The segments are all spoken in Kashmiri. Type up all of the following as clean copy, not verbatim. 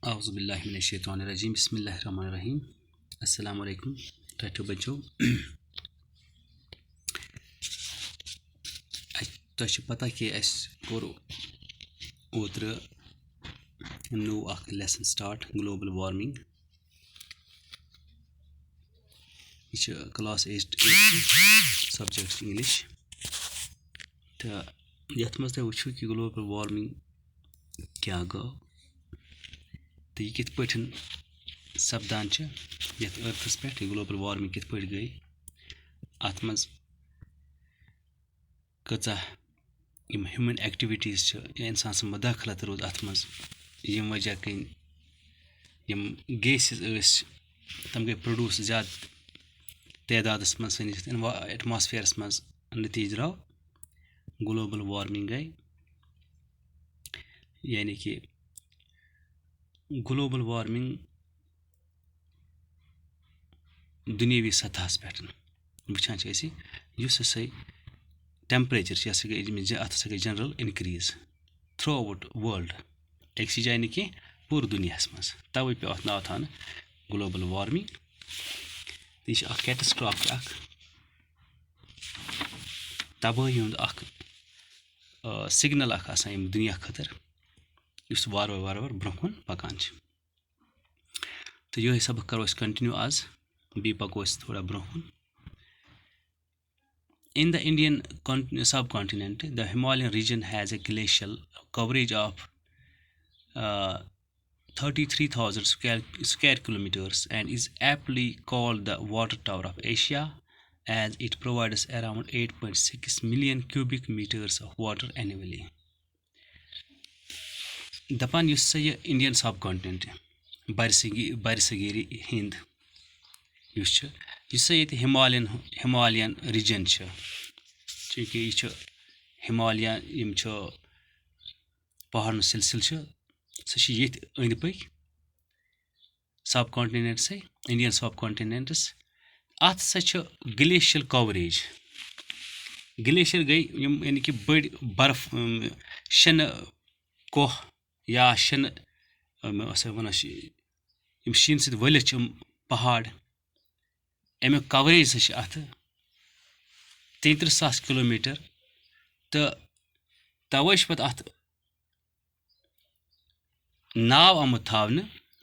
Auzubillahiminash-shaytanir-rajim. Bismillahir-rahmanir-rahim. Assalamu alaikum. Tato bacho. Tacho pata ki as koro outra no lesson start global warming. Which class 8 subjects English. Ta yath mas ta wuchu ki global warming kya go. तो ये कित पठन सपदान छ यथ अर्थस पे ग्लोबल वार्मिंग कित पठ गई अत मज कचा यम ह्यूमन एक्टिविटीज छ या इंसान से मदाखलत रोज अत मज यम वजह कन यम गैसेस तम गई प्रोड्यूस ज्यादा तादादस मज सनिस एटमॉस्फेयरस मज नतीज द्राव ग्लोबल वार्मिंग गई यानी कि ग्लोबल वार्मिंग दुनियावी सतह पे वुचान सही टेम्परेचर अत गई general increase through out world एक जाए नी पूरे दुनिया मज तवे पे अत नाव थान ग्लोबल वार्मिंग यह कैटास्ट्रॉफी तबाही हूँ सिग्नल दुनिया खतर इस वार ब्रोह पकान तो यह सबक करो कंटिन्यू आज बी पको थोड़ा bro in the Indian subcontinent the Himalayan region has a glacial coverage of 33,000 square kilometers and is aptly called the water tower of Asia as it provides around 8.6 million cubic meters of water annually. दपान यह इंडियन सब कॉन्टिनेंट बरसगीरी हिंद ये हिमालयन रीजन चूँकि यह हिमालयन पहाड़ सिलसिल सह ये अंद पक सब कॉन्टिनेंट से इंडियन सब कॉन्टिनेंटस अत सा ग्लेशियल कवरेज ग्लेशियर गई यानी कि बड़ बर्फ शन कोह या शन वन शीन सत वलित पहाड़ अमुक कवरेज अत 33,000 किलोमीटर तो तवे पे अत नाव आमुत थावन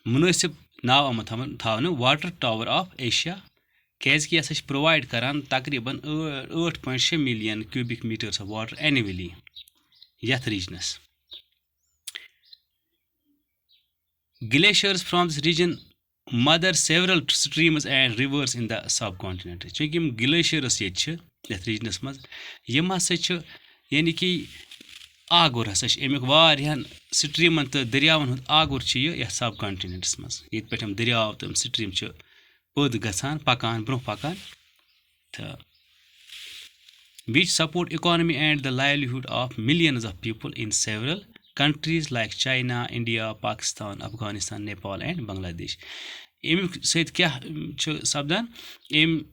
मुनासिब नाव आमुत थावन वाटर टावर ऑफ एशिया क्या यह प्रोवाइड करान तकरीबन 8.6 million cubic metres of water annually यथ रीजनस. Glaciers from this region mother several streams and rivers in the subcontinent. चूँकि ग्लेशियर्स ये रीजनस मज यम हसा यानी कि आगुर हसा अमुक वारियान स्ट्रीमन तो दरियावन हुंद आगुर यह सब कॉन्टिनेंटस मज ये पे दरियाव तो स्ट्रीम पद गसान पकान ब्रोह पकान तो which support economy and the livelihood of millions of people in several countries like China, India, Pakistan, Afghanistan, Nepal and Bangladesh. अमुक सत क्या सपदान यम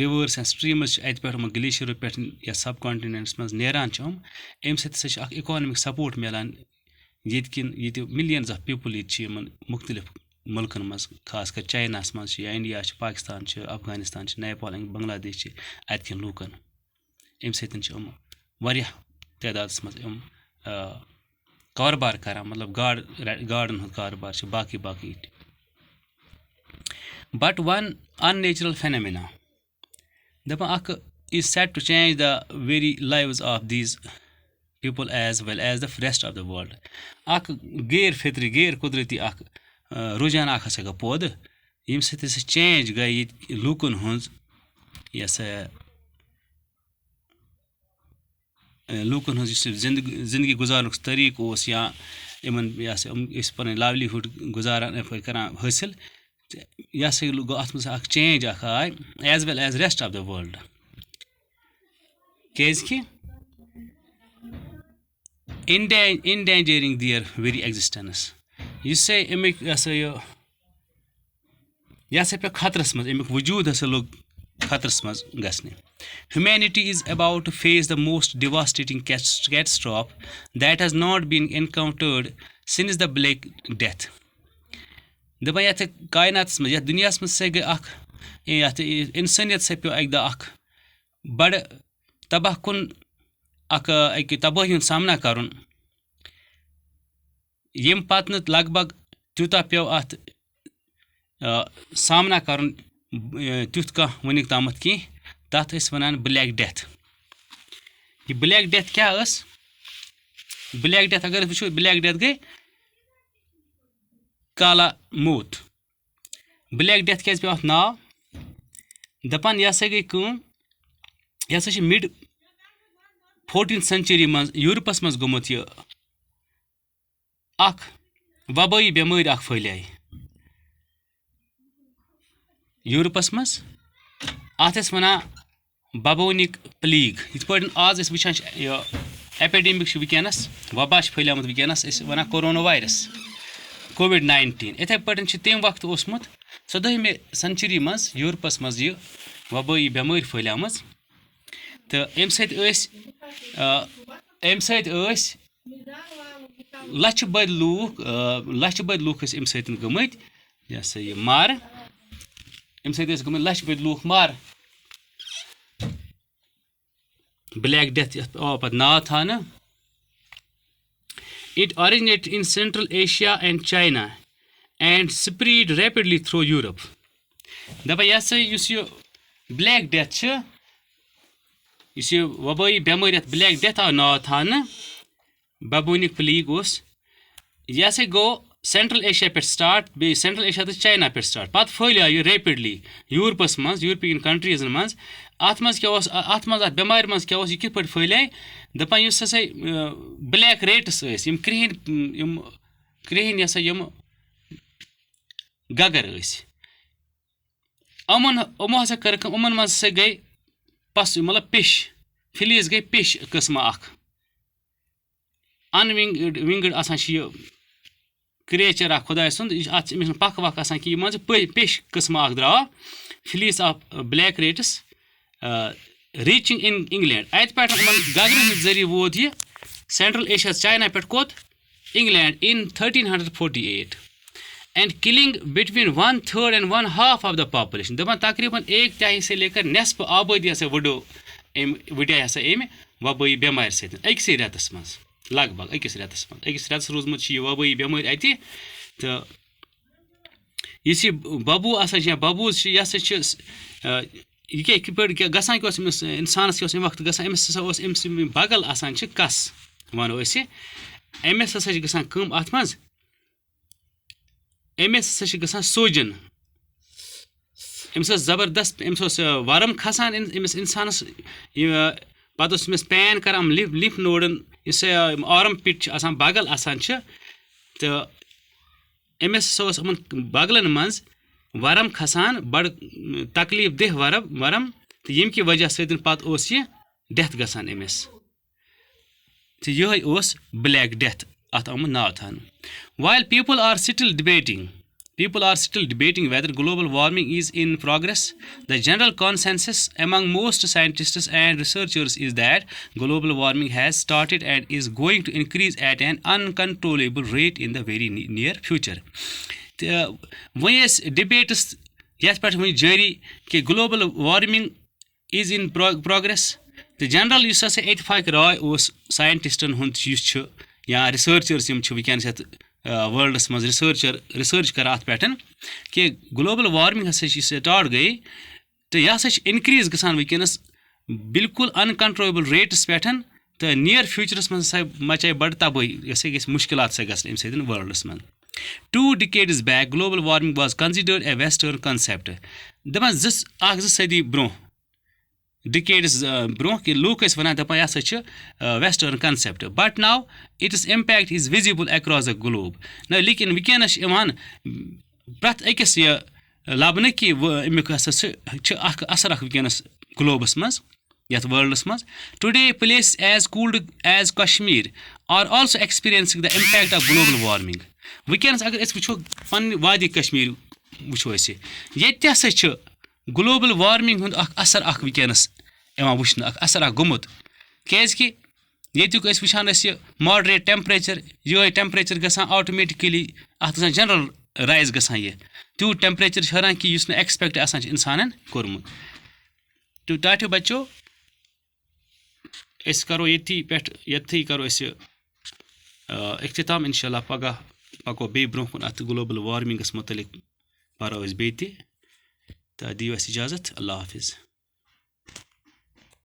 रिवर्स एंड स्ट्रीम्स पे ग्लेशियर पे या सब कॉन्टिनेंट्स मज नेरान अम सत इकोनॉमिक सपोर्ट मिलान ये मिलियंस ऑफ पीपल ये मुख्तलिफ मुल्कन मज खास कर चाइना मज या इंडिया पाकिस्तान अफगानिस्तान नेपाल बांग्लादेश अतकन लूकन अम सत वारिया तादाद मज कारोबार करान मतलब गार्डन हूँ कारोबार बाकी बाकी. But one unnatural phenomena is set to change the very lives of these people as well as the rest of the world. गैर फितरी गैर कुदरती रुझान हसा गो पौध यम चेंज गई लूकन हज लूकन हज जिंदगी गुजारन तरीक या इन पे लाइवलीहुड गुजारान करान हासिल यह गो अत मज चेंज आय as well as rest of the world क्या इंडेंजरिंग दियर वेरी एग्जिस्टेंस अमुक यह पे खतरस मज अमुक वजूद हसा लोग खतरस मज गसने Humanity is about to face the most devastating catastrophe that has not been encountered since the Black Death. دپان یتھ کایناتس منٛز یتھ دُنیاہس منٛز سا گٔے اکھ یتھ اِنسٲنیت سا پیوٚو اکہِ دۄہ اکھ بڑٕ تباہ کُن اکہِ تبٲہی ہُنٛد سامنا کرُن ییٚمہِ پتہٕ نہٕ لگ بگ تیوٗتاہ پیوٚو اتھ سامنا کرُن تیُتھ کانٛہہ وٕنیُک تامتھ کینٛہہ تتھ ٲسۍ ونان بلیک ڈیتھ. یہِ بلیک ڈیتھ کیٛاہ ٲس؟ بلیک ڈیتھ اگر أسۍ وٕچھو بلیک ڈیتھ گٔے کالا موت. بلیک ڈیتھ کیٛازِ پیوٚو اتھ ناو؟ دپان یہِ ہسا گٔے کٲم یہِ ہسا چھِ مِڈ 14th century منٛز یوٗرپس منٛز گوٚمُت یہِ اکھ وبٲیی بٮ۪مٲرۍ اکھ پھٔہلے یوٗرپس منٛز. اتھ ٲسۍ ونان ببونِک پلیگ. یِتھ پٲٹھۍ آز أسۍ وٕچھان چھِ یہِ ایپیڈیمِک چھُ وٕنکیٚنس وبا چھُ پھٔہلیومُت وٕنکیٚنس أسۍ ونان کورونا وایرس COVID-19. یِتھے پٲٹھۍ چھُ تمہِ وقتہٕ اوسمُت 14ہمہِ سنچری منٛز یوٗرپس منٛز یہِ وبٲیی بٮ۪مٲرۍ پھٔہلیمٕژ تہٕ امہِ سۭتۍ ٲسۍ لچھِ بٔدۍ لوٗکھ ٲسۍ امہِ سۭتۍ گٔمٕتۍ یہِ ہسا یہِ مارٕ. امہِ سۭتۍ ٲسۍ گٔمٕتۍ لچھِ بٔدۍ لوٗکھ مارٕ. بلیک ڈیتھ یتھ آو پتہٕ ناو تھاونہٕ. It originated in Central Asia and China and spread rapidly through Europe. دپان یہِ ہسا یُس یہِ بلیک ڈیتھ چھِ یُس یہِ وبٲیی بٮ۪مٲرۍ یتھ بلیک ڈیتھ آو ناو تھاونہٕ ببونِک پلیگ اوس یہِ ہسا گوٚو سینٹرل ایشیا پٮ۪ٹھ سٹاٹ بیٚیہِ سینٹرل ایشیا تہٕ چاینا پٮ۪ٹھ سٹاٹ پتہٕ پھٔہلیو یہِ ریپڈلی یوٗرپس منٛز یوٗرپین کنٹریٖزن منٛز. اتھ منٛز کیٛاہ اوس اتھ بٮ۪مارِ منٛز کیٛاہ اوس یہِ کِتھ پٲٹھۍ پھٔہلے دپان یُس ہسا بلیک ریٹٕس ٲسۍ یِم کرٛہِنۍ ہسا یِم گگر ٲسۍ یِمو ہسا کٔر کٲم یِمن منٛز ہسا گٔے مطلب پِش فِلیٖز گٔے پِش قٕسمہ اکھ ونٛگٕڈ آسان چھِ یہِ کرٛیچر اکھ خۄداے سُنٛد یہِ چھُ اتھ أمِس چھُنہٕ پکھ وکھ آسان کینٛہہ یہِ مان ژٕ پِش قٕسمہ اکھ درٛاو fleas of black rats reaching in England. اتہِ پٮ۪ٹھ یِمن گگرن ہٕنٛدۍ ذٔریعہٕ ووت یہِ سینٹرل ایشیا چاینا پٮ۪ٹھ کوٚت England in 1348 and killing between 1/3 and 1/2 of the population. دپان تقریٖباً 1/3 سے لیکر نٮ۪صف آبٲدی ہسا وٕڈے ہسا امہِ وبٲیی بٮ۪مارِ سۭتۍ أکسٕے رٮ۪تس منٛز لگ بگ أکِس رٮ۪تس روٗزمُت چھِ یہِ وبٲیی بٮ۪مٲرۍ اَتہِ. تہٕ یُس یہِ ببوٗ آسان چھِ یا ببوٗز چھِ یہِ ہسا چھِ یہِ کیٛاہ کِتھ پٲٹھۍ گژھان کیٛاہ اوس أمِس اِنسانس کیٛاہ اوس اَمہِ وقتہٕ گژھان أمِس ہسا اوس أمِس یِم بغل آسان چھِ کس وَنو أسۍ أمِس ہسا چھِ گژھان کٲم اتھ منٛز أمِس ہسا چھِ گژھان سوجن أمِس ٲس زبردست أمِس اوس ورم کھسان أمِس اِنسانس پتہٕ اوس أمِس پین کران لِف نوڈن یُس آرم پِٹ چھِ آسان بغل آسان چھِ تہٕ أمِس ہسا اوس یِمن بغلن منٛز ورم کھسان بڑٕ تکلیٖف دہ ورم تہٕ ییٚمہِ کہِ وجہ سۭتۍ پتہٕ اوس یہِ ڈیتھ گژھان أمِس تہٕ یِہوے اوس بلیک ڈیتھ اتھ آمُت ناو تھاونہٕ. While people are still debating whether global warming is in progress, the general consensus among most scientists and researchers is that global warming has started and is going to increase at an uncontrollable rate in the very near future. وۄنۍ ٲسۍ ڈِبیٹٕس یَتھ پٮ۪ٹھ وۄنۍ جٲری کہِ global warming is in progress تہٕ جنرل یُس ہسا اِتفاق راے اوس ساینٹِسٹن ہُنٛد یُس چھُ یا رِسٲرچٲرٕس یِم چھِ وٕنکیٚنس یتھ وٲلڈس منٛز رِسٲرٕچ کران اتھ پٮ۪ٹھ کہِ گلوبل وارمِنٛگ ہسا چھِ سٹاٹ گٔے تہٕ یہِ ہسا چھِ اِنکریٖز گژھان وٕنکیٚنس بالکُل انکنٹرولبل ریٹس پٮ۪ٹھ تہٕ نِیر فیوٗچرس منٛز ہسا مچاے بڑٕ تبٲہی یہِ ہسا گژھِ مُشکلات ہسا گژھن امہِ سۭتۍ وٲلڈس منٛز. 2 decades back global warming was considered a western concept. دپان اکھ زٕ صدی برونٛہہ ڈِکیڈٕز برونٛہہ کہِ لوٗکھ ٲسۍ ونان دپان یہِ ہسا چھِ western concept but now its impact is visible across the globe. لیکن وٕنکیٚنس چھِ یِوان پرٛٮ۪تھ أکِس یہِ لبنہٕ کہِ امیُک ہسا چھِ اکھ اثر اکھ وٕنکیٚنس گلوبس منٛز یتھ وٲلڈس منٛز. Today places as cold as Kashmir are also experiencing the impact of global warming. وٕنکیٚنس اگر أسۍ وٕچھو پننہِ وادی کشمیٖر وٕچھو أسۍ ییٚتہِ تہِ ہسا چھِ گلوبل وارمِنٛگ ہُنٛد اکھ اثر اکھ وٕنکیٚنس یِوان وٕچھنہٕ اَکھ اَثر اَکھ گوٚمُت کیٛازِکہِ ییٚتیُک أسۍ وٕچھان ٲسۍ یہِ ماڈریٹ ٹٮ۪مپریچَر یِہوٚے ٹٮ۪مپریچَر گژھان آٹومیٹِکٔلی اَتھ گژھان جَنرَل رایز گژھان یہِ تیوٗت ٹٮ۪مپریچَر چھِ ہُران کہِ یُس نہٕ ایٚکسپیکٹ آسان چھِ اِنسانَن کوٚرمُت تہٕ ٹاٹھیو بَچو أسۍ کَرو ییٚتھی کَرو أسۍ یہِ اختتام اِنشاء اللہ پَگاہ پَکو بیٚیہِ برونٛہہ کُن اَتھ گلوبَل وارمِنٛگَس متعلق پَرو أسۍ بیٚیہِ تہِ تہٕ دِیِو اَسہِ اِجازت اللہ حافِظ